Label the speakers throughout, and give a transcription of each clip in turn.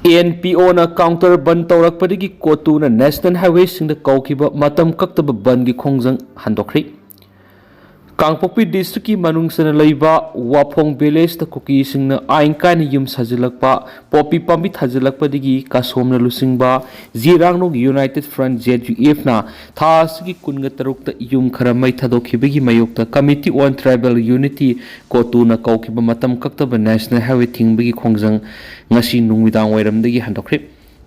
Speaker 1: ANPO counter बंद तौरपदगी कोतुना नेशनल हाईवे सिंह कौखिबा मतम कक्तब बंद की खोंजंग हंदोखरी कांगपोक्पी डिस्ट्रिक्ट की मनुंगसना लैबा वाफोंग विलेज द कुकी सिंह आइन कान युम सजिलकपा पॉपी पंबी थजिलकपदगी कासोमना लुसिंगबा जिरांगनो यूनाइटेड फ्रंट ZUF ना थासगी कुनग तरुक युम खरा मै थदोखिबगी मयोक्ता कमिटी ऑन ट्राइबल यूनिटी कोतुना कौखिबा मतम कक्तब नेशनल हाईवे थिंगबगी खोंजंग ngasi nungmidang wairamdagi handokre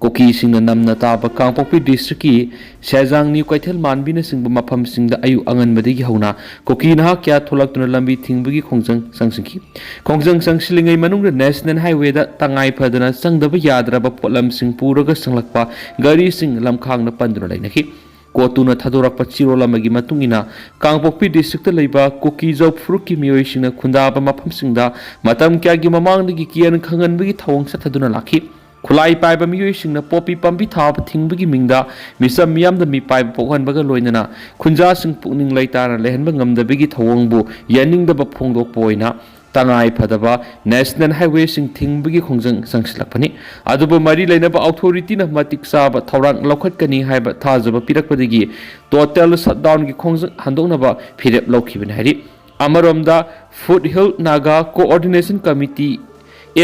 Speaker 1: koki singna namna taba kangpokpi district ki sejang new kaithel manbina singba mafam singda ayu angan badagi hauna koki na kya tholaktuna lambi thingbagi khongjang sangsingki khongjang sangsilingai manungda national highway da tangai phadana sangdaba yadraba potlam sing puraga sanglakpa gari sing lamkhang na panduna lainaki कोतुना थदोरकपा चिरोल अमगी मतुंगिना Kangpokpi district लैबा कोकी जौ फुरुकी मियोइसिंगना खुंदाबा मफमसिंगदा मतम क्यागी ममांगदगी कियन खंगनबगी थवंग सथदुना लाखि खुलाई पाइबा मियोइसिंगना पोपी पंबी थाब थिंगबगी मिंगदा मिसम मियामदा मी पाइबा पोहनबगा लोइनना खुंजासिंग पुनिंग लैताना लेहनबा ngamdabagi thawangbu yaninगदबा फोंगदोकपोइना तंगाई फदबा नेशनल हाईवे सिंह थिंगबगी खोंजंग संगसिलकपनि अदुबो मरी लेनबा अथॉरिटी न मतिक साब थौरांग लौखटकनी हाइबा थाजबा पिरकपदगी टोटल शटडाउन की खोंजंग हंदोंनबा फिरेप लौखिबनि हारि अमरोमदा foot hill Naga coordination committee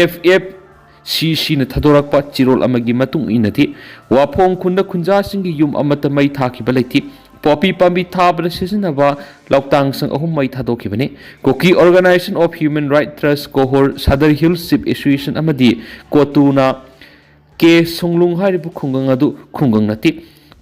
Speaker 1: FFCC न थदोरकपा चिरोल अमगी मतुंग इनति वाफोंग खुंदा खुंजा सिंगी युम अमत मै थाखिबा लैथि पॉपी पंबी थाबद सिजनबा लौतांग संग अहुम मै थादोखिबने कोकी organisation of human right trust कोहोर सदर हिल शिप एसोसिएशन अमदी कोतुना के सोंगलुंग हारिबु खुंगंग अदु खुंगंग नति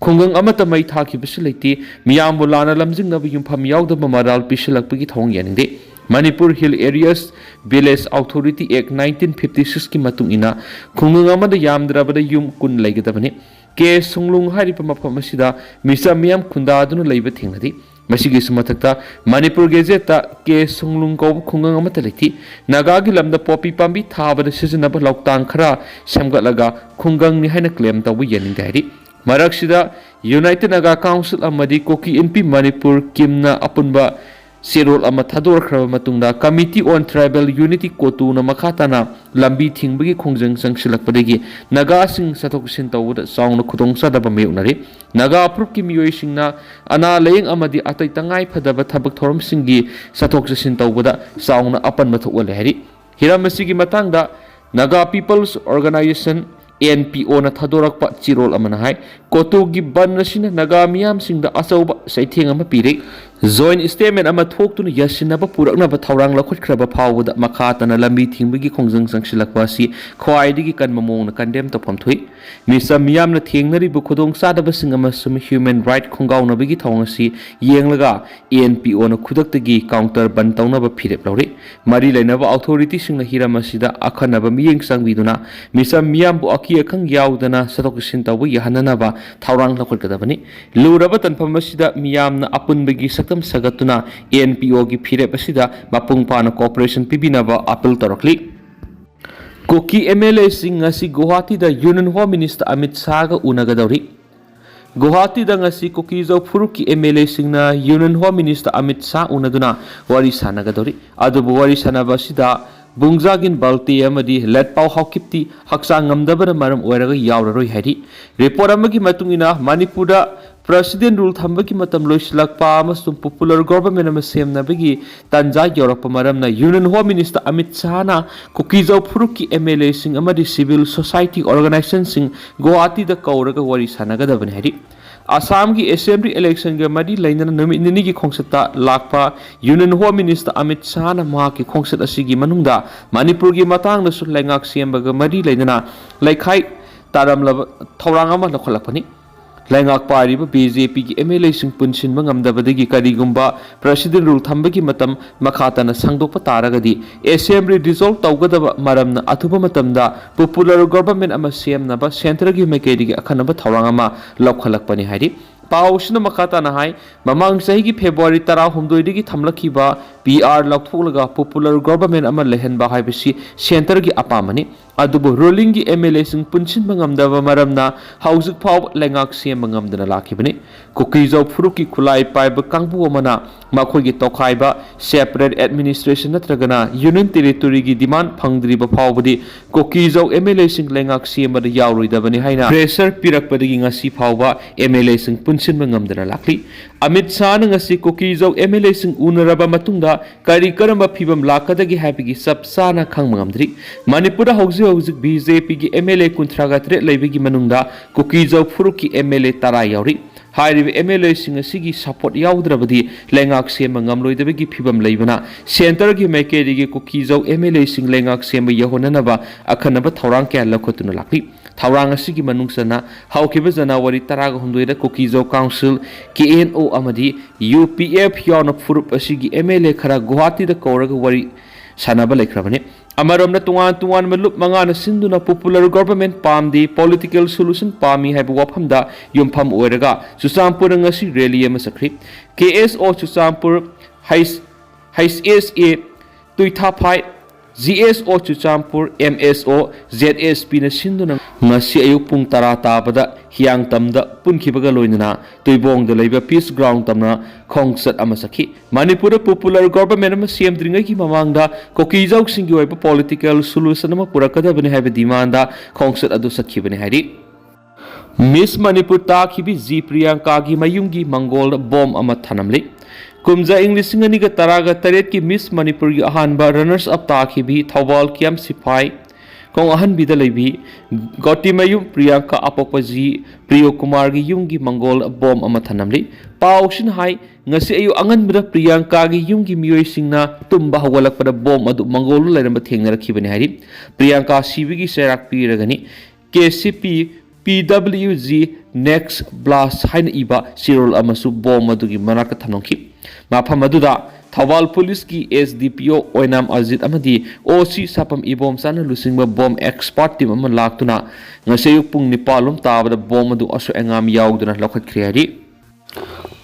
Speaker 1: खुंगंग अमत मै थाखिबसु लैति मियाम बुलाना लमजिंग नबु युमफम यावदब मराल पिसलकपगी थोंग यानिंगदे मणिपुर हिल एरियास विलेज अथॉरिटी एक्ट 1956 की मतुंग इना खुंगंग अमद यामद्रबद युम कुन लैगदबने के सोंगलुंग हारिबा मफम असिदा मिसा मियाम खुंदादुना लैबा थिंगनदि मसिगी सुमथक्ता मणिपुर गेजेटा के सोंगलुंग को खुंगंग अमत लैथि नागागी लमदा पॉपी पंबी थाबद सिजनबा लौतांग खरा सेमगतलगा खुंगंग नि हाइना क्लेम तौबु यानिंग दाइरि मरक्सिदा यूनाइटेड नागा काउंसिल अमदी कोकी MP मणिपुर किमना अपुनबा सेरोल अमा थदोरख्रबा मतुंगदा कमिटी ऑन ट्राइबल यूनिटी कोतुना मखाताना लंबी थिंगबगी खोंजंग संगसिलकपदगी नागा सिंग सथोकसिन तौबदा चाउना खुदोंसादबा मेउनरे नागा अप्रूप की मियोइसिंगना अना लेयंग अमदी अतै तंगाई फदबा थबक थोरम सिंगी सथोकसिन तौबदा चाउना अपन मथोले हारि हिरम असिगी मतंगदा Naga people's organisation ANPO na thadorакpa chirol amana hai kotugi ban nasina naga miyam singda achauba saitheng ama pirik joint statement ama thoktuna yasinaba puraknaba thaurang lakhotkraba phawda makhatana lambi thingbagi khongjang sangsilakwa si khwaidigi kanma mongna condemn topam thui misa miyam na thengnari bu khodong sadaba singama sum human right khongauna bagi thawngasi yenglaga ANPO na khudaktagi counter ban tawnaba phirep lawri mari lainaba authority singna hiramasida akhanaba miyeng sangbiduna misa miyam bu की अखंग यावदना सतोकसिन तब यहननबा थौरांग लखोटकदबनि लुरबा तनफमसिदा मियामना अपुनबगी सकम सगतुना ANPO की फिरेपसिदा मपुंगपाना cooperation पिबिनबा appeal तोरखली कोकी MLA Singh ngasi Guwahati दा union home minister Amit Shah गा उनगदौरी गुवाहाटी दा ngasi कोकी जो फुरुकी MLA सिंहना union home minister Amit Shah उनदुना वारी सानगदौरी अदुबु वारी सानबासिदा बुंगजागिन बाल्टी अमदी लेट पाउ हाउकिप्ती हक्सा ngamdabana maram oiraga yauraroi hari report amagi matungina manipurda president rule thambagi matam loislakpa amasum popular government ama semnabagi tanja yorakpa maramna union home minister amit shah na kokijau furuki MLA sing amadi civil society organization sing guwahati da kauraga wari sanagadabani hari Assam की assembly election के मरी लेना नमित निनी की खोंसता लाखपा union home minister Amit Shah ना महा की खोंसत असिगी मनुंगदा मणिपुर की मतंग नसु लेंगाक सेमबग मरी लेना लेखाई तारमलब थौरांग अमा लखलपनी लेंगाक पारिब BJP की MLA Singh पुनसिनब ngamdabadagi karigumba president rule thambagi matam makhatana sangdokpa taragadi assembly dissolve tawgadaba maramna athuba matamda popular government ama semnaba central gi maikedi akhanaba thorang ama lokhalakpani hairi पाउसना मखाताना हाय ममांग सही की फेब्रुवारी 13 दगी थमलखिबा PR लौथोलगा पॉपुलर गवर्नमेंट अमा लेहनबा हाइबसी centre की अपामनी अदुबु ruling की MLA सिंह पुनसिन मंगमदबा मरमना हौजिक फाव लेंगाक same मंगमदना लाखिबने Kuki-Zo फुरुकी खुलाई पाइब कांगबु अमना मखोगी तोखाइबा सेपरेट एडमिनिस्ट्रेशन नत्रगना यूनियन टेरिटोरी की डिमांड फंगद्रिबा फावबदी कुकीजो MLA सिंह लेंगाक सेम यावरोइदबने हाइना प्रेशर पिरकपदगी ngasi फावबा MLA सिंह पुनसिन मंगमदना लाखली अमित शाह ngasi कुकीजो MLA सिंह उनरबा मतुंगदा करी करम फिबम लाकदगी हैबिगी सब साना खंग मंगमद्री मणिपुर हौजिक BJP की MLA कुंथ्रागा त्रे लेबगी मनुंगदा कुकीजो फुरुकी MLA तरा यावरी हाइरिबे MLA सिंह सिगी सपोर्ट यावद्रबदी लेंगाक सेम ngamloidabegi फिबम लेबना सेंटर की मैकेरिगी कुकीजो MLA सिंह लेंगाक सेम यहोननबा अखनबा थौरांग क्या लखोतुन लाखली थौरांग असिगी मनुंगसना हाउकिबे जनवरी 18 कुकीजो काउंसिल KNO अमदी UPF यावना फुरुप असिगी MLA खरा गुवाहाटी द कौरग वरी सानबा लेख्रबने अमरमना तुआन मलुप मंगाना सिंधुना पॉपुलर गवर्नमेंट पामदी पॉलिटिकल सोल्यूशन पामी है वफमदा युमफम ओरगा चुचामपुर ngasi रैली अमा सख्री KSO चुचामपुर HSA तुइथाफाई GSO चुचामपुर MSO ZSP न सिंधुना ngasi ayuk pung 10 ताबदा हियांग तमदा पुनखिबगा लोइनना तुइबोंग द लेबा पीस ग्राउंड तमना खोंगसत अमा सखी मणिपुर पॉपुलर गवर्नमेंट अमा सेमद्रिंगै की ममांगदा कोकीजौ सिंगी ओइबा पॉलिटिकल सोल्यूशन अमा पुरकदबने हाइबा डिमांडा खोंगसत अदु सखिबने हाइरि मिस मणिपुर ताखिबि जी प्रियंका की मयुंगी मंगोल बॉम अमा थनमले कुमजा इंग्लिशिंग अनिगा तरागा तरेत की मिस मणिपुर की अहानबा रनर्स अप ताखिबि थौबाल कियाम सिपाई कोंग अहन बिदा लेबी गौतीमयुम प्रियंका अपोपजी प्रियो कुमार की युम की मंगोल बॉम अमा थनमली पाउसिन हाई ngasi ayu anganbada प्रियंका की युम की मियोय सिंगना तुम्बा हवलकपदा बॉम अदु मंगोल लेरम थेंगनरखिबने हाइरि प्रियंका सीबी सेराक पीरगनी KCP PWG नेक्स्ट ब्लास्ट हाइन इबा सिरोल अमसु बॉम अदुगी मनाक थनोखि माफम अदुदा थौबाल पुलिस की SDPO ओइनाम अजित अमदी OC सापम इबोम साना लुसिंगबा बॉम एक्सपर्ट टीम अमा लाक्तुना ngasi पुंग निपालुम ताबदा बॉम अदु असु एंगाम याउदुना लखतख्रि हाइरि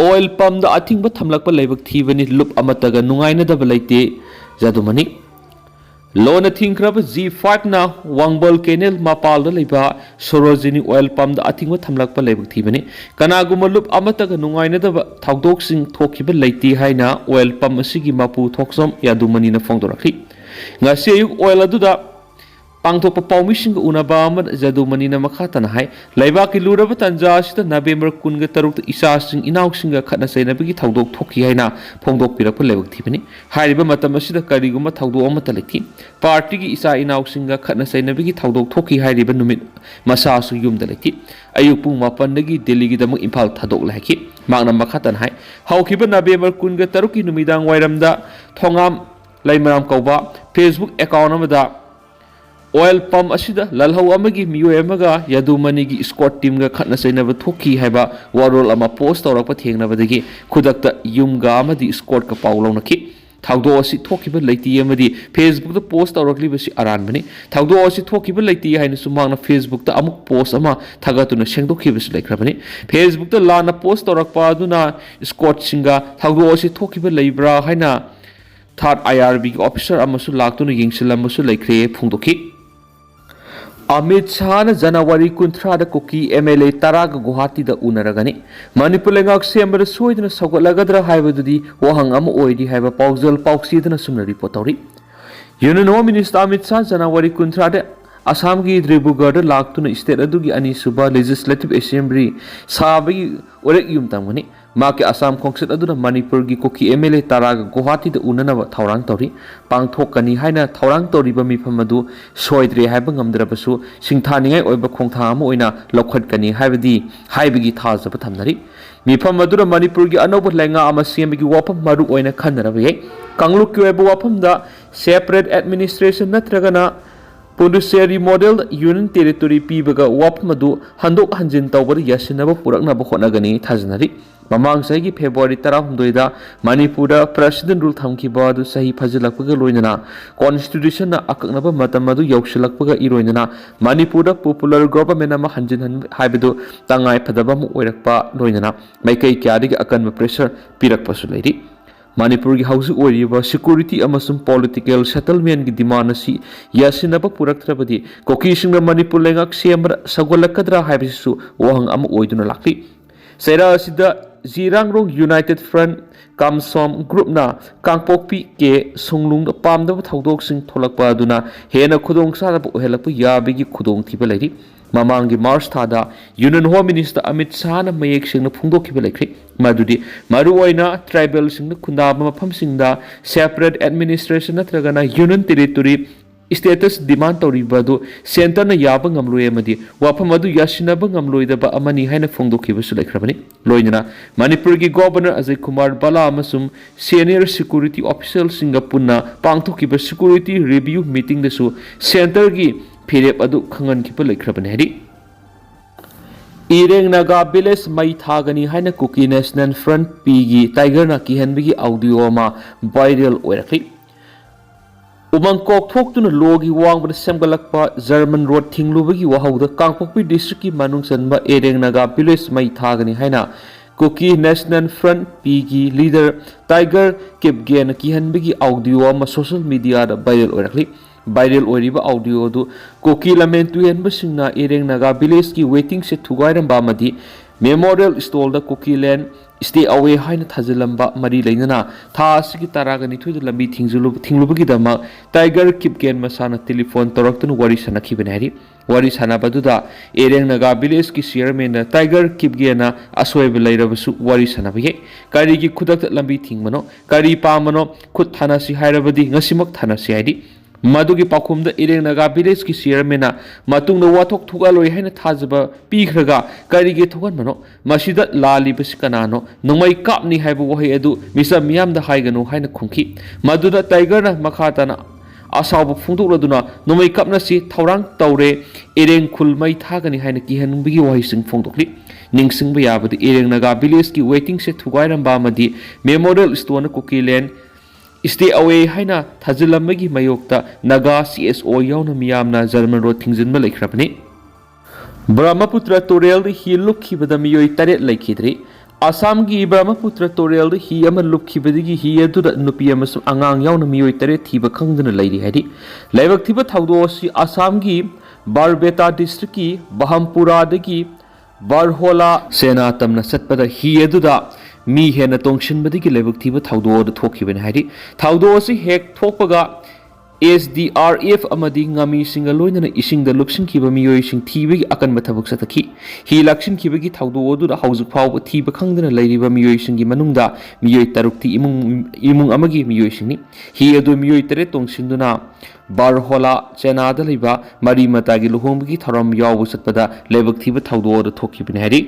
Speaker 1: ऑयल पंप दा अथिंगबा थमलकपा लेबक थीबनी लुप अमतगा नुंगाइनदबा लेते जादुमनी लोन थिंख्रब G5 ना वांगबल केनेल मापाल लेबा सरोजिनी ऑयल पंप दा अथिंगबा थमलकपा लेबक थीबनी कनागुम लुप अमतगा नुंगाइनदबा थौदोकसिंग थोखिबा लेते हाइना ऑयल पंप असिगी मापू थोक्सम यादुमनी ना फोंदोरखि ngasi ayuk ऑयल अदुदा पांगथोप पाउमिसिंग उनाबा अमद जादुमनी ना मखातना हाय लेबा की लुरब तंजा सिदा नवेम्बर 10 तरुक इसासिंग इनाउसिंग खतना सैनबगी थौदोक थोखि हाइना फोंदोक पिरक लेबक थीबनी हारिबा मतम असिदा करिगुमा थौदो अमत लेखि पार्टी की इसा इनाउसिंग खतना सैनबगी थौदोक थोखि हारिबा नुमित मसासु युमदा लेखि अयुक पुंग 9 दगी दिल्ली की दमक इम्फाल थदोक लेखि मांगना मखातन हाय हाउखिबा नवेम्बर 10 तरुक की नुमिदांग वाइरमदा थोंगाम लैमराम कौबा फेसबुक अकाउंट अमदा ऑयल पंप असिदा ललहौ अमगी मियोय अमगा यादुमनी की स्क्वाड टीम गा खतना सैनब थोखी हैबा वारोल अमा पोस्ट तौरप थेंगनबदगी खुदक्ता युमगा अमदी स्क्वाड का पाउलौनखि थौदो असि थोखिबा लेति अमदी फेसबुक दा पोस्ट तौरकलिबसि अरानबनी थौदो असि थोखिबा लेति हाइना सुमांगना फेसबुक दा अमुक पोस्ट अमा थगतुना सेंगदोखिबसि लेख्रबनी फेसबुक दा लाना पोस्ट तौरकपा अदुना स्क्वाड सिंगा थौदो असि थोखिबा लेब्रा हाइना थर्ड IRB ऑफिसर अमसु लाक्तुना यिंगसिलमसु लेख्रे फुंगदोखि अमित शाह जनवरी 13 कुकी MLA 10 गुवाहाटी उनरगनी मणिपुर लेंगाक सेमर सोइदना सगोलगद्र हाइबदुदी वहंग अम ओइदी हाइबा पाउजल पाउक्सीदना सुमना रिपोर्ट तौरी union home minister Amit Shah जनवरी 13 असम की द्रिबुगढ़ लाक्तुना स्टेट अदुगी अनीसुबा लेजिस्लेटिव असेंबली साबगी ओरेक युमतंगनी माके असम खोंगसेट अदुना मणिपुर की कुकी MLA 10 गुवाहाटी उननब थौरांग तौरी पांगथोकनी हाइना थौरांग तौरीबा मिफम अदु सोइद्रे हाइबा ngamdrabasu singthanigai oiba khongtha ama oina lokhatkani haibadi haibigi thajaba thamnari mifam adura manipur gi anoba lenga ama sembigi wapam maru oina khanarabe kangluk ki oiba wapam da separate administration natragana Puducherry model union territory pibaga wapmadu handok hanjin tawbar yasinaba puraknaba khonagani thajanari mamang sahi February 16 da Manipura president rule thamkiba du sahi phajilakpaga loinana constitution na akaknaba matamadu yausilakpaga iroinana Manipura popular government ama hanjin haibadu tangai phadaba mu oirakpa loinana maikai kyadigi akanba pressure pirakpasu leiri Manipur gi hausu oiriba security amasum political settlement gi demand asi yasinaba puraktrabadi koki singna Manipur lengak siamra sagolakadra haibisu wahang am oiduna lakli sera asida Jirangrong United Front Kamsom Group na Kangpokpi ke Songlung pamdaba thaudok sing tholakpa aduna hena khudong sa bu helakpu yabigi khudong thiba lairi mamangi March thada Union Home Minister Amit Shah na mayek sing na phungdokhiba laikri madudi maru oina tribal sing na khundaba mafam singda separate administration natragana union territory status demand tauribadu center na yaba ngamloi amadi wafam adu yasinaba ngamloidaba amani haina phongdokhiba su laikhrabani loinana Manipur gi governor Ajay Kumar Bala amasum senior security official singa punna pangthokiba security review meeting dasu center gi phirep adu khangan khipa laikhrabani hari Ireng Naga Village mai thagani haina Kuki National Front P gi Tiger na kihanbigi audio ma viral oirakli Umang kok thoktuna logi wangbada semgalakpa German road thinglubagi wahauda Kangpokpi district ki manung sanba Ireng Naga Village mai thagani haina Kuki National Front P gi leader Tiger Kipgen kihanbigi audio ma social media da viral oirakli viral oiriba audio du Kuki lamentu henba singna Ireng Naga Village ki waiting se thugairam ba madi memorial stall da Kuki land stay away haina thazilamba mari leinana tha asigi taragani thuida lambi thinglubagi dama Tiger Kipgen masana telephone toraktun wari sanakhibani wari sanabaduda Ireng Naga Village ki chairman Tiger Kipgen na asoiba leirabasu wari sanabaye kari gi khudak lambi thingmano kari pamano khut thanasi hairabadi ngasimak thanasi haidi Madugi pakumda Ireng Naga Village ki chairman na matungna wathok thugaloi haina thajaba pikhraga karige thogan mano masida lali basikanano nongmai kapni haibu wahi adu misa miyam da haiganu haina khungki maduda Tiger na makhatana asabu phungdukladuna nongmai kapna si thaurang taure Ireng khulmai thagani haina kihanbigi wahi sing phungdukli ningsingba yabadi Ireng Naga Village ki waiting se thugairamba madi memorial stone Kuki land Stay away haina thazilamagi mayokta Naga CSO yauna miyamna German road thingzinba laikhrabani Brahmaputra Torel hi lukhibada miyoi taret laikhidri Assam gi Brahmaputra Torel hi ama lukhibadigi hi aduda nupi amasum angang yauna miyoi taret thiba khangduna lairi hadi laibak thiba thawdo si Assam gi Barbeta district ki Bahampura dagi Barhola sena tamna satpada hi aduda mi hena tongshin badigi lebuk thiba thawdo da thokhiben hari thawdo si hek thokpaga SDRF amadi ngami singa loinana ising da lupsin khiba miyoi sing thibagi akan mathabuk satakhi hi lakshin khibagi thawdo du da haujuk phawba thiba khangdana leiriba miyoi singi manungda miyoi tarukti imung amagi miyoi singni hi adu miyoi tare tongsinduna Barhola chena da leiba mari matagi luhongbagi tharam yawu satpada lebuk thiba thawdo da thokhiben hari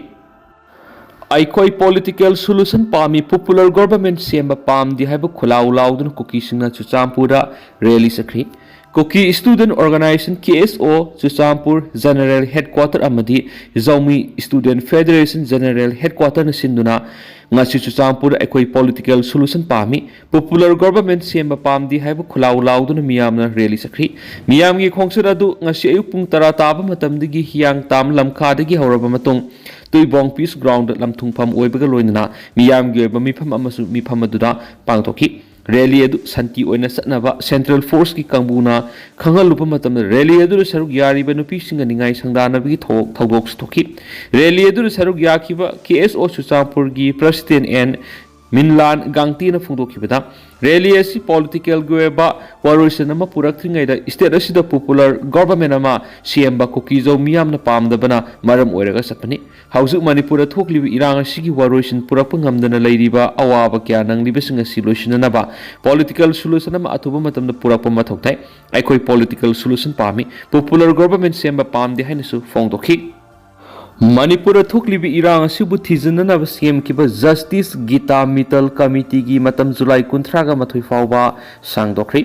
Speaker 1: Aikoi political solution pami popular government semba pam di haiba khulau laudun Kuki singna Chuchampura rally sakri Kuki student organization KSO Chuchampur general headquarter amadi Zaumi student federation general headquarter na sinduna ngasi Chuchampur aikoi political solution pami popular government semba pam di haiba khulau laudun miyamna rally sakri miyamgi khongsura du ngasi ayuk pung tara taba matamdigi hiyang tam lamkha dagi horaba matong Tuibong Peace Ground lamthungpham oibaga loinana miyam gi oiba mifam amasu mifam aduda pangthoki rally adu santi oina satnaba central force ki kangbuna khangalupa matamda rally adu saruk yariba nupi singa ningai sangdana bi thawdok stoki rally adu saruk yakhiba KSO Chuchampur gi president and Minlan Gangti na phungdokhibada rally asi political goeba waroisan ama purakthringai da state asida popular government ama siemba Kuki zo miyam na pamdabana maram oiraga sapani hausuk Manipur thoklibi irang asigi waroisan purakpa ngamdana leiriba awaba kya nangliba singa solution ba political solution ama atuba matamda purakpa mathoktai aikoi political solution pami popular government siemba pamde hainasu phongdokhi Manipur thoklibi irang asibu thijanana ba semkiba Justice Gita Mittal Committee gi matam July 13 ga mathoi fawba sangdokri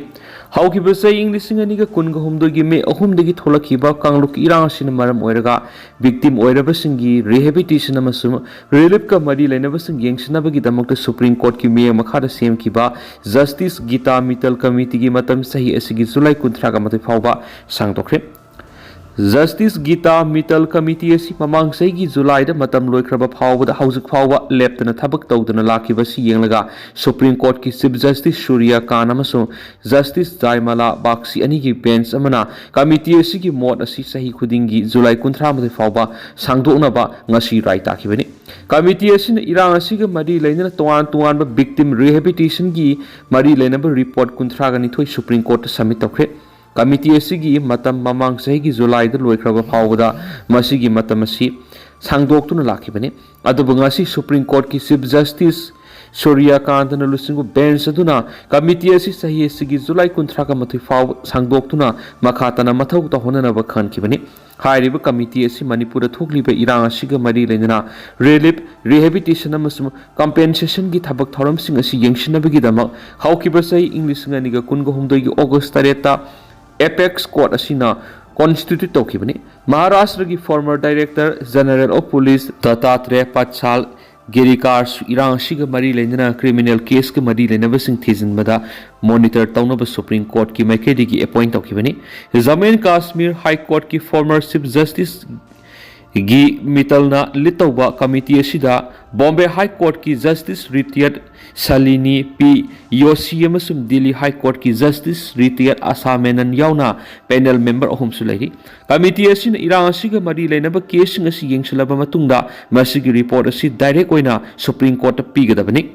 Speaker 1: haukiba sai English ni ga kun ga humdo gi me ahum dagi tholakhiba kangluk irang asin maram oiraga victim oiraba singi rehabilitation amasum relief ka mari lainaba sing yengsina gi damakta Supreme Court ki me makha da semkiba Justice Gita Mittal Committee gi matam sahi asigi July 13 ga mathoi fawba sangdokri justice Geeta Mittal committee असी ममांग सही July मतम लोइख्रब फावद हौजिक फाव लेप्तना थबक तौदना लाखिबसी येंगलगा सुप्रीम कोर्ट की चीफ जस्टिस सूर्या कान अमसुंग जस्टिस जयमाला बाक्सी अनी की बेंच अमना कमिटी असी की मोट असी सही खुदिंगी जुलाई 19 फाव सांगदोनबा ngasi राय ताखिबनी कमिटी असी इरांग असी के मरी लेना तोआन तोआन विक्टिम रिहेबिलिटेशन की मरी लेना रिपोर्ट 19 सुप्रीम कोर्ट सबमिट तौखे कमिटी असिगी मतम ममांग सही जुलाई लोइख्रब फावदा मसिगी मतम असि सांगदोक्तुना लाखिबने अदुबु ngasi सुप्रीम कोर्ट की चीफ जस्टिस सूर्यकांतन लुसिंगु बेंच अदुना कमिटी असि सही असिगी जुलाई 19 फाव सांगदोक्तुना मखातना मथौ तहोननब खनखिबने हाइरिब कमिटी असि मणिपुर थोकलिब इरांग असिग मरी लेना रिलीफ रिहेबिलिटेशन अमसुम कंपेंसेशन की थबक थौरमसिंग असि यंगसिनबगिदमक हौकिब सही इंग्लिश ngani 19 की ऑगस्ट 8 एपेक्स कोर्ट असिना कॉन्स्टिट्यूट तौखिबने महाराष्ट्र की former director general of police Dattatreya Padsalgikar इरांग सिग मरी लेना क्रिमिनल केस के मरी लेना थीजिनबदा मॉनिटर तौनब सुप्रीम कोर्ट की मैकेडी की अपॉइंट तौखिबने Jammu and Kashmir high court की फॉर्मर चीफ जस्टिस गी मित्तलना लितौबा कमिटी असिदा बॉम्बे हाई कोर्ट की justice retired Shalini P Joshi अमसुम दिल्ली हाई कोर्ट की जस्टिस रिटायर्ड आशा मेनन यावना पैनल मेंबर अहुमसु लैरि कमिटी असिन इरांग असिग मरी लेनब केसिंग असि येंगसलबा मतुंगदा मसिगी रिपोर्ट असि डायरेक्ट ओइना सुप्रीम कोर्ट पीगदबनी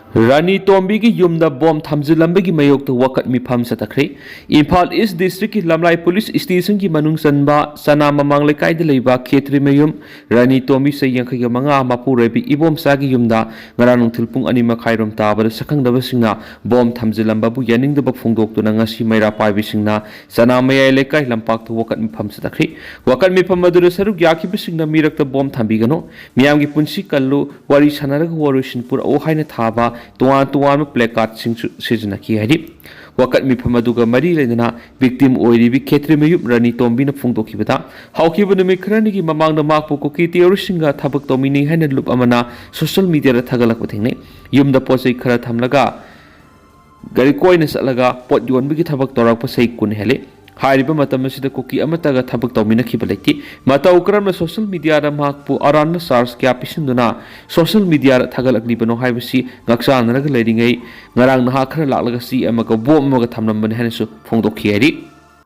Speaker 1: रानी तोम्बी की युमद बॉम्ब थमजिलंबगी मयोक्त वकत मिफम सतखरे इम्फाल ईस्ट डिस्ट्रिक्ट की लमलाई पुलिस स्टेशन की मनुंग सनबा सना ममांग लेकाइद लेबा खेत्री मयुम रानी तोम्बी से यंखैग मंगा मपुरेबी इबोमसा की युमदा ngara nungthil pung 2 makhairom tabada sakhangdaba singna bom thamjilambabu yaningdaba phungdoktuna ngasi maira paibi singna sana mayai lekai lampak thu wakat mifam satakhri wakat mifam adura saruk yakibi singna mirakta bom thambigano miyamgi punsi kallu wari sanaraga warusinpur o haina thaba तुआन तुआन placard सिजना की है वकत मिफम मरी लेना victim ओइरिबी खेत्री मयुम रानी तोम्बीना फुंगदोखिबदा हाउखिब नुमित खरनी की ममांगदा माकपु cookie तेरुसिंगा थबक तोमिनी हैन loop अमना social media थगलक पथिंगने युमदा पोसै खरा थमलगा गरी Koyna सलगा pot योनबगी थबक तोरक पसै कुन हेले हाइरिबा मतम असिदा कुकी अमतगा थबक तौमिनखिबा लेति मतौ करम सोशल मीडिया दा माकपु अरान चार्ज क्या पिसिंदुना सोशल मीडिया थगलकलिबनो हाइबसी ngaksanaraga leiringai ngarang naha khara laklaga si amaga bom amaga thamnambane hanesu phongdokhi hari